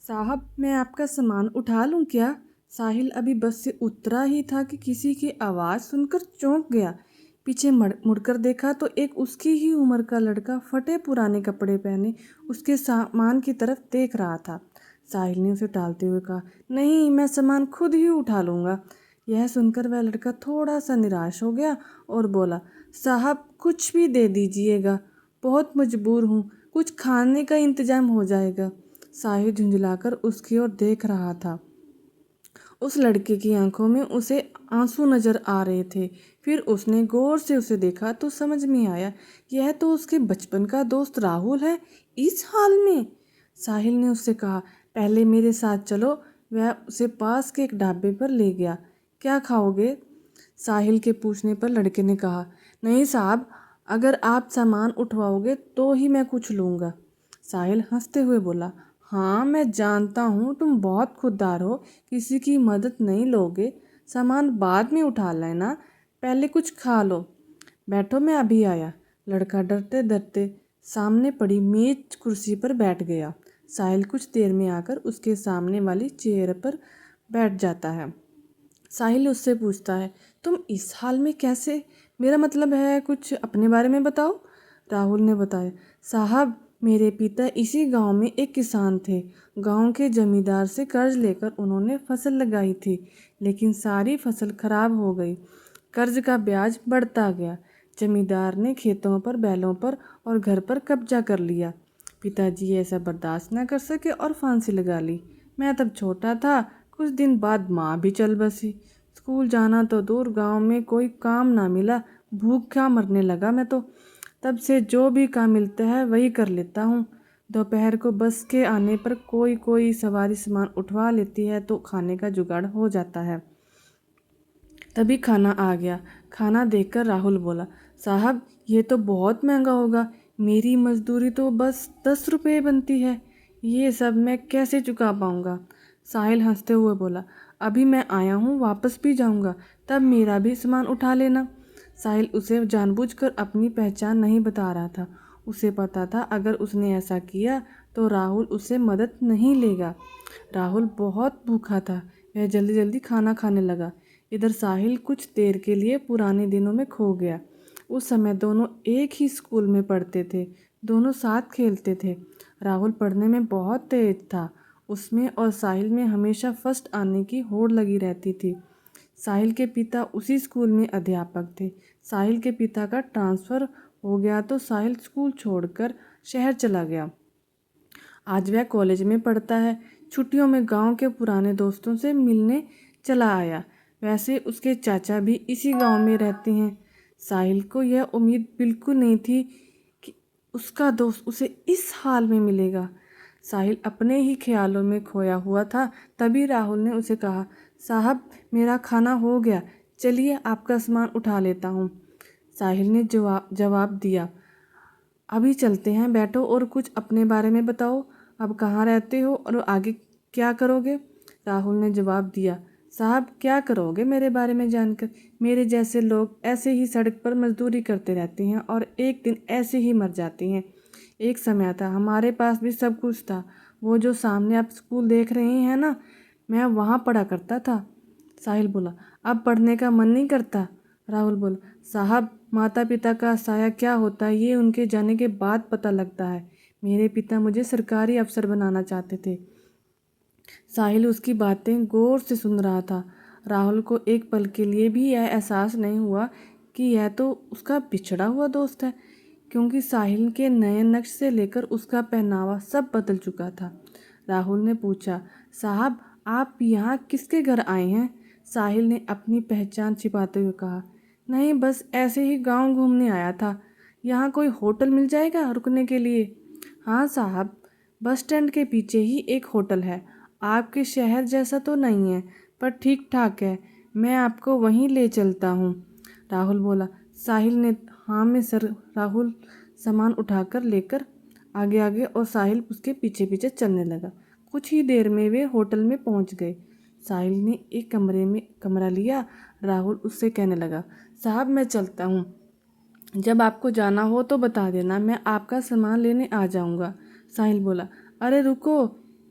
साहब, मैं आपका सामान उठा लूँ क्या? साहिल अभी बस से उतरा ही था कि किसी की आवाज़ सुनकर चौंक गया। पीछे मुड़कर देखा तो एक उसकी ही उम्र का लड़का फटे पुराने कपड़े पहने उसके सामान की तरफ देख रहा था। साहिल ने उसे टालते हुए कहा, नहीं, मैं सामान खुद ही उठा लूँगा। यह सुनकर वह लड़का थोड़ा सा निराश हो गया और बोला, साहब कुछ भी दे दीजिएगा, बहुत मजबूर हूँ, कुछ खाने का इंतजाम हो जाएगा। साहिल झुंझलाकर उसकी ओर देख रहा था। उस लड़के की आंखों में उसे आंसू नजर आ रहे थे। फिर उसने गौर से उसे देखा तो समझ में आया, यह तो उसके बचपन का दोस्त राहुल है, इस हाल में। साहिल ने उससे कहा, पहले मेरे साथ चलो। वह उसे पास के एक ढाबे पर ले गया। क्या खाओगे? साहिल के पूछने पर लड़के ने कहा, नहीं साहब, अगर आप सामान उठवाओगे तो ही मैं कुछ लूँगा। साहिल हंसते हुए बोला, हाँ मैं जानता हूँ तुम बहुत खुददार हो, किसी की मदद नहीं लोगे। सामान बाद में उठा लेना, पहले कुछ खा लो। बैठो, मैं अभी आया। लड़का डरते डरते सामने पड़ी मेज कुर्सी पर बैठ गया। साहिल कुछ देर में आकर उसके सामने वाली चेयर पर बैठ जाता है। साहिल उससे पूछता है, तुम इस हाल में कैसे? मेरा मतलब है कुछ अपने बारे में बताओ। राहुल ने बताया, साहब मेरे पिता इसी गांव में एक किसान थे। गांव के जमींदार से कर्ज लेकर उन्होंने फसल लगाई थी, लेकिन सारी फसल खराब हो गई। कर्ज का ब्याज बढ़ता गया। जमींदार ने खेतों पर, बैलों पर और घर पर कब्जा कर लिया। पिताजी ऐसा बर्दाश्त न कर सके और फांसी लगा ली। मैं तब छोटा था। कुछ दिन बाद माँ भी चल बसी। स्कूल जाना तो दूर, गांव में कोई काम ना मिला, भूखा मरने लगा मैं तो। तब से जो भी काम मिलता है वही कर लेता हूँ। दोपहर को बस के आने पर कोई कोई सवारी सामान उठवा लेती है तो खाने का जुगाड़ हो जाता है। तभी खाना आ गया। खाना देखकर राहुल बोला, साहब ये तो बहुत महंगा होगा, मेरी मजदूरी तो बस 10 रुपये बनती है, ये सब मैं कैसे चुका पाऊँगा? साहिल हंसते हुए बोला, अभी मैं आया हूँ, वापस भी जाऊँगा, तब मेरा भी सामान उठा लेना। साहिल उसे जानबूझकर अपनी पहचान नहीं बता रहा था। उसे पता था अगर उसने ऐसा किया तो राहुल उससे मदद नहीं लेगा। राहुल बहुत भूखा था। वह जल्दी जल्दी खाना खाने लगा। इधर साहिल कुछ देर के लिए पुराने दिनों में खो गया। उस समय दोनों एक ही स्कूल में पढ़ते थे, दोनों साथ खेलते थे। राहुल पढ़ने में बहुत तेज था। उसमें और साहिल में हमेशा फर्स्ट आने की होड़ लगी रहती थी। साहिल के पिता उसी स्कूल में अध्यापक थे। साहिल के पिता का ट्रांसफ़र हो गया तो साहिल स्कूल छोड़कर शहर चला गया। आज वह कॉलेज में पढ़ता है। छुट्टियों में गांव के पुराने दोस्तों से मिलने चला आया। वैसे उसके चाचा भी इसी गांव में रहते हैं। साहिल को यह उम्मीद बिल्कुल नहीं थी कि उसका दोस्त उसे इस हाल में मिलेगा। साहिल अपने ही ख्यालों में खोया हुआ था। तभी राहुल ने उसे कहा, साहब मेरा खाना हो गया, चलिए आपका सामान उठा लेता हूँ। साहिल ने जवाब दिया, अभी चलते हैं, बैठो और कुछ अपने बारे में बताओ। अब कहाँ रहते हो और आगे क्या करोगे? राहुल ने जवाब दिया, साहब क्या करोगे मेरे बारे में जानकर? मेरे जैसे लोग ऐसे ही सड़क पर मजदूरी करते रहते हैं और एक दिन ऐसे ही मर जाते हैं। एक समय था हमारे पास भी सब कुछ था। वो जो सामने आप स्कूल देख रहे हैं ना, मैं वहाँ पढ़ा करता था। साहिल बोला, अब पढ़ने का मन नहीं करता? राहुल बोला, साहब माता पिता का साया क्या होता है ये उनके जाने के बाद पता लगता है। मेरे पिता मुझे सरकारी अफसर बनाना चाहते थे। साहिल उसकी बातें गौर से सुन रहा था। राहुल को एक पल के लिए भी यह एहसास नहीं हुआ कि यह तो उसका बिछड़ा हुआ दोस्त है, क्योंकि साहिल के नए नक्श से लेकर उसका पहनावा सब बदल चुका था। राहुल ने पूछा, साहब आप यहाँ किसके घर आए हैं? साहिल ने अपनी पहचान छिपाते हुए कहा, नहीं बस ऐसे ही गांव घूमने आया था। यहाँ कोई होटल मिल जाएगा रुकने के लिए? हाँ साहब, बस स्टैंड के पीछे ही एक होटल है। आपके शहर जैसा तो नहीं है, पर ठीक ठाक है, मैं आपको वहीं ले चलता हूँ। राहुल बोला। साहिल ने हाँ में सर। राहुल सामान उठाकर लेकर आगे आगे और साहिल उसके पीछे पीछे चलने लगा। कुछ ही देर में वे होटल में पहुंच गए। साहिल ने एक कमरे में कमरा लिया। राहुल उससे कहने लगा, साहब मैं चलता हूँ, जब आपको जाना हो तो बता देना, मैं आपका सामान लेने आ जाऊँगा। साहिल बोला, अरे रुको,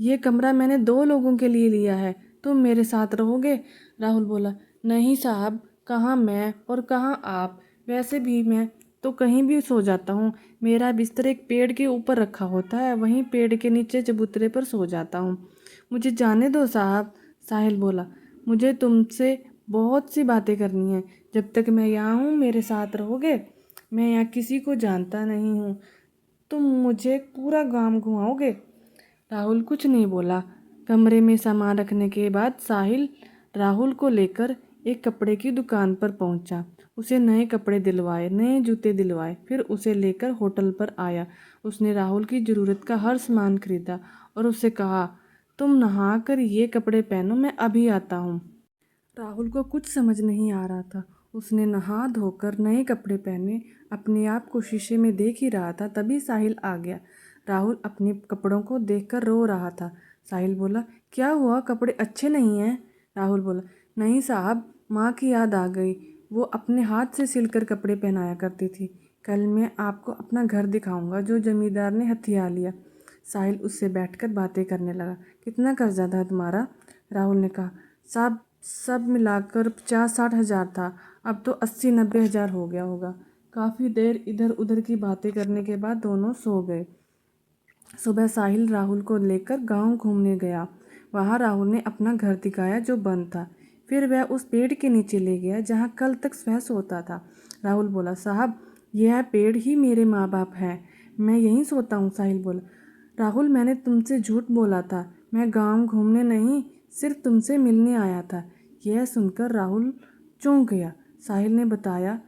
ये कमरा मैंने 2 लोगों के लिए लिया है, तुम मेरे साथ रहोगे? राहुल बोला, नहीं साहब, कहाँ मैं और कहाँ आप, वैसे भी मैं तो कहीं भी सो जाता हूँ। मेरा बिस्तर एक पेड़ के ऊपर रखा होता है, वहीं पेड़ के नीचे चबूतरे पर सो जाता हूँ। मुझे जाने दो साहब। साहिल बोला, मुझे तुमसे बहुत सी बातें करनी है। जब तक मैं यहाँ हूँ मेरे साथ रहोगे? मैं यहाँ किसी को जानता नहीं हूँ, तुम मुझे पूरा गांव घुमाओगे? राहुल कुछ नहीं बोला। कमरे में सामान रखने के बाद साहिल राहुल को लेकर एक कपड़े की दुकान पर पहुंचा। उसे नए कपड़े दिलवाए, नए जूते दिलवाए, फिर उसे लेकर होटल पर आया। उसने राहुल की ज़रूरत का हर सामान खरीदा और उससे कहा, तुम नहा कर ये कपड़े पहनो, मैं अभी आता हूँ। राहुल को कुछ समझ नहीं आ रहा था। उसने नहा धोकर नए कपड़े पहने, अपने आप को शीशे में देख ही रहा था, तभी साहिल आ गया। राहुल अपने कपड़ों को देखकर रो रहा था। साहिल बोला, क्या हुआ, कपड़े अच्छे नहीं हैं? राहुल बोला, नहीं साहब, माँ की याद आ गई। वो अपने हाथ से सिलकर कपड़े पहनाया करती थी। कल मैं आपको अपना घर दिखाऊंगा जो जमींदार ने हथिया लिया। साहिल उससे बैठकर बातें करने लगा। कितना कर्जा था तुम्हारा? राहुल ने कहा, साहब सब मिलाकर 50-60 हज़ार था, अब तो 80-90 हज़ार हो गया होगा। काफ़ी देर इधर उधर की बातें करने के बाद दोनों सो गए। सुबह साहिल राहुल को लेकर गांव घूमने गया। वहां राहुल ने अपना घर दिखाया जो बंद था। फिर वह उस पेड़ के नीचे ले गया जहां कल तक वह सोता था। राहुल बोला, साहब यह पेड़ ही मेरे माँ बाप हैं, मैं यहीं सोता हूँ। साहिल बोला, राहुल मैंने तुमसे झूठ बोला था, मैं गांव घूमने नहीं, सिर्फ तुमसे मिलने आया था। यह सुनकर राहुल चौंक गया। साहिल ने बताया,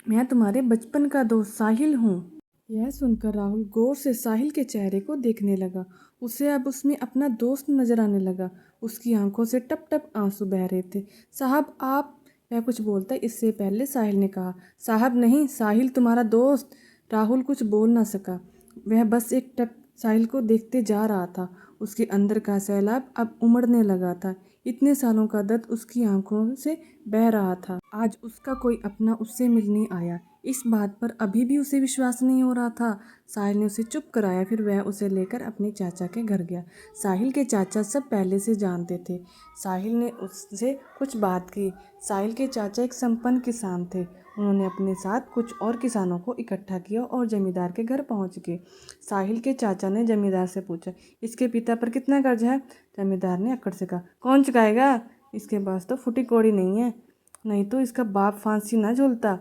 मैं तुम्हारे बचपन का दोस्त साहिल हूँ। यह सुनकर राहुल गौर से साहिल के चेहरे को देखने लगा। उसे अब उसमें अपना दोस्त नजर आने लगा। उसकी आंखों से टप टप आंसू बह रहे थे। साहब आप, वह कुछ बोलता इससे पहले साहिल ने कहा, साहब नहीं, साहिल तुम्हारा दोस्त। राहुल कुछ बोल ना सका। वह बस एक टक साहिल को देखते जा रहा था। उसके अंदर का सैलाब अब उमड़ने लगा था। इतने सालों का दर्द उसकी आंखों से बह रहा था। आज उसका कोई अपना उससे मिलने आया। इस बात पर अभी भी उसे विश्वास नहीं हो रहा था। साहिल ने उसे चुप कराया, फिर वह उसे लेकर अपने चाचा के घर गया। साहिल के चाचा सब पहले से जानते थे। साहिल ने उससे कुछ बात की। साहिल के चाचा एक संपन्न किसान थे। उन्होंने अपने साथ कुछ और किसानों को इकट्ठा किया और जमींदार के घर पहुंच गए। साहिल के चाचा ने जमींदार से पूछा, इसके पिता पर कितना कर्ज है? जमींदार ने अक्कड़ से कहा, कौन चुकाएगा? इसके पास तो फुटी कौड़ी नहीं है, नहीं तो इसका बाप फांसी ना झूलता।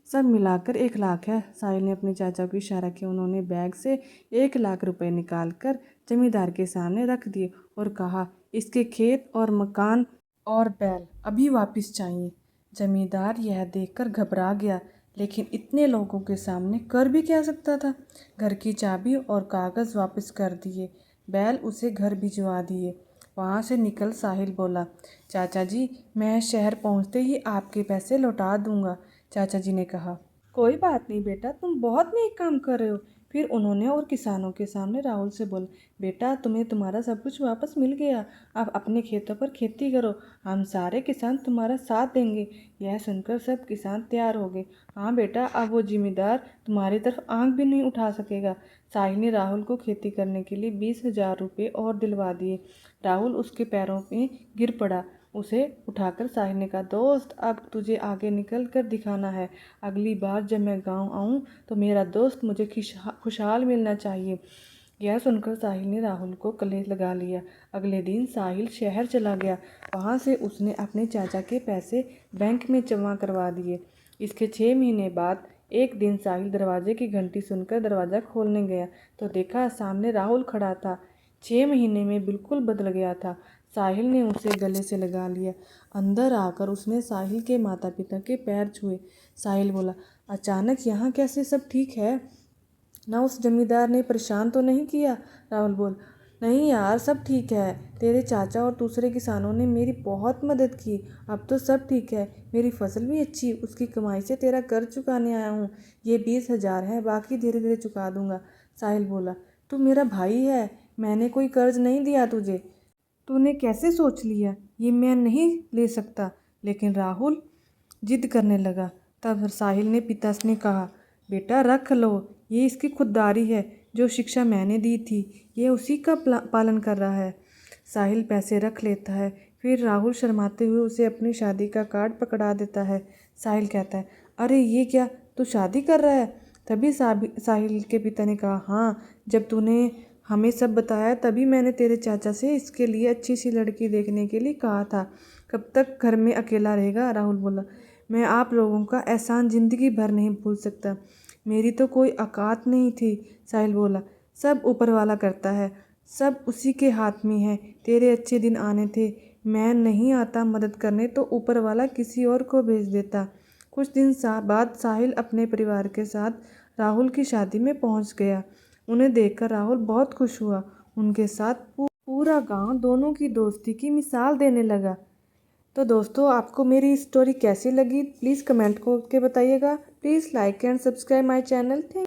सब मिलाकर 1 लाख है। साहिल ने अपने चाचा को इशारा किया। उन्होंने बैग से 1 लाख रुपए निकाल कर जमींदार के सामने रख दिए और कहा, इसके खेत और मकान और बैल अभी वापस चाहिए। जमींदार यह देखकर घबरा गया, लेकिन इतने लोगों के सामने कर भी क्या सकता था। घर की चाबी और कागज़ वापस कर दिए, बैल उसे घर भिजवा दिए। वहाँ से निकल साहिल बोला, चाचा जी मैं शहर पहुँचते ही आपके पैसे लौटा दूंगा। चाचा जी ने कहा, कोई बात नहीं बेटा, तुम बहुत नेक काम कर रहे हो। फिर उन्होंने और किसानों के सामने राहुल से बोला, बेटा तुम्हें तुम्हारा सब कुछ वापस मिल गया, अब अपने खेतों पर खेती करो, हम सारे किसान तुम्हारा साथ देंगे। यह सुनकर सब किसान तैयार हो गए। हाँ बेटा, अब वो जिम्मेदार तुम्हारी तरफ आंख भी नहीं उठा सकेगा। साहिल ने राहुल को खेती करने के लिए 20,000 रुपये और दिलवा दिए। राहुल उसके पैरों में गिर पड़ा। उसे उठाकर साहिल ने कहा, दोस्त अब तुझे आगे निकल कर दिखाना है। अगली बार जब मैं गांव आऊं तो मेरा दोस्त मुझे खुशहाल मिलना चाहिए। यह सुनकर साहिल ने राहुल को गले लगा लिया। अगले दिन साहिल शहर चला गया। वहां से उसने अपने चाचा के पैसे बैंक में जमा करवा दिए। इसके 6 महीने बाद एक दिन साहिल दरवाजे की घंटी सुनकर दरवाज़ा खोलने गया तो देखा सामने राहुल खड़ा था। 6 महीने में बिल्कुल बदल गया था। साहिल ने उसे गले से लगा लिया। अंदर आकर उसने साहिल के माता पिता के पैर छुए। साहिल बोला, अचानक यहाँ कैसे, सब ठीक है ना? उस जमींदार ने परेशान तो नहीं किया? राहुल बोल, नहीं यार सब ठीक है, तेरे चाचा और दूसरे किसानों ने मेरी बहुत मदद की, अब तो सब ठीक है, मेरी फसल भी अच्छी, उसकी कमाई से तेरा कर्ज चुकाने आया हूँ। ये 20,000 है, बाकी धीरे धीरे चुका दूंगा। साहिल बोला, तू मेरा भाई है, मैंने कोई कर्ज नहीं दिया तुझे, तूने कैसे सोच लिया ये मैं नहीं ले सकता? लेकिन राहुल जिद करने लगा। तब साहिल ने पिता ने कहा, बेटा रख लो, ये इसकी खुददारी है, जो शिक्षा मैंने दी थी ये उसी का पालन कर रहा है। साहिल पैसे रख लेता है। फिर राहुल शर्माते हुए उसे अपनी शादी का कार्ड पकड़ा देता है। साहिल कहता है, अरे ये क्या, तू शादी कर रहा है? तभी साहिल के पिता ने कहा, हाँ, जब तूने हमें सब बताया तभी मैंने तेरे चाचा से इसके लिए अच्छी सी लड़की देखने के लिए कहा था। कब तक घर में अकेला रहेगा? राहुल बोला, मैं आप लोगों का एहसान ज़िंदगी भर नहीं भूल सकता। मेरी तो कोई औकात नहीं थी। साहिल बोला, सब ऊपर वाला करता है, सब उसी के हाथ में है। तेरे अच्छे दिन आने थे, मैं नहीं आता मदद करने तो ऊपर वाला किसी और को भेज देता। कुछ दिन बाद साहिल अपने परिवार के साथ राहुल की शादी में पहुंच गया। उन्हें देखकर राहुल बहुत खुश हुआ। उनके साथ पूरा गांव दोनों की दोस्ती की मिसाल देने लगा। तो दोस्तों, आपको मेरी स्टोरी कैसी लगी प्लीज़ कमेंट करके बताइएगा। Please like and subscribe my channel. Thank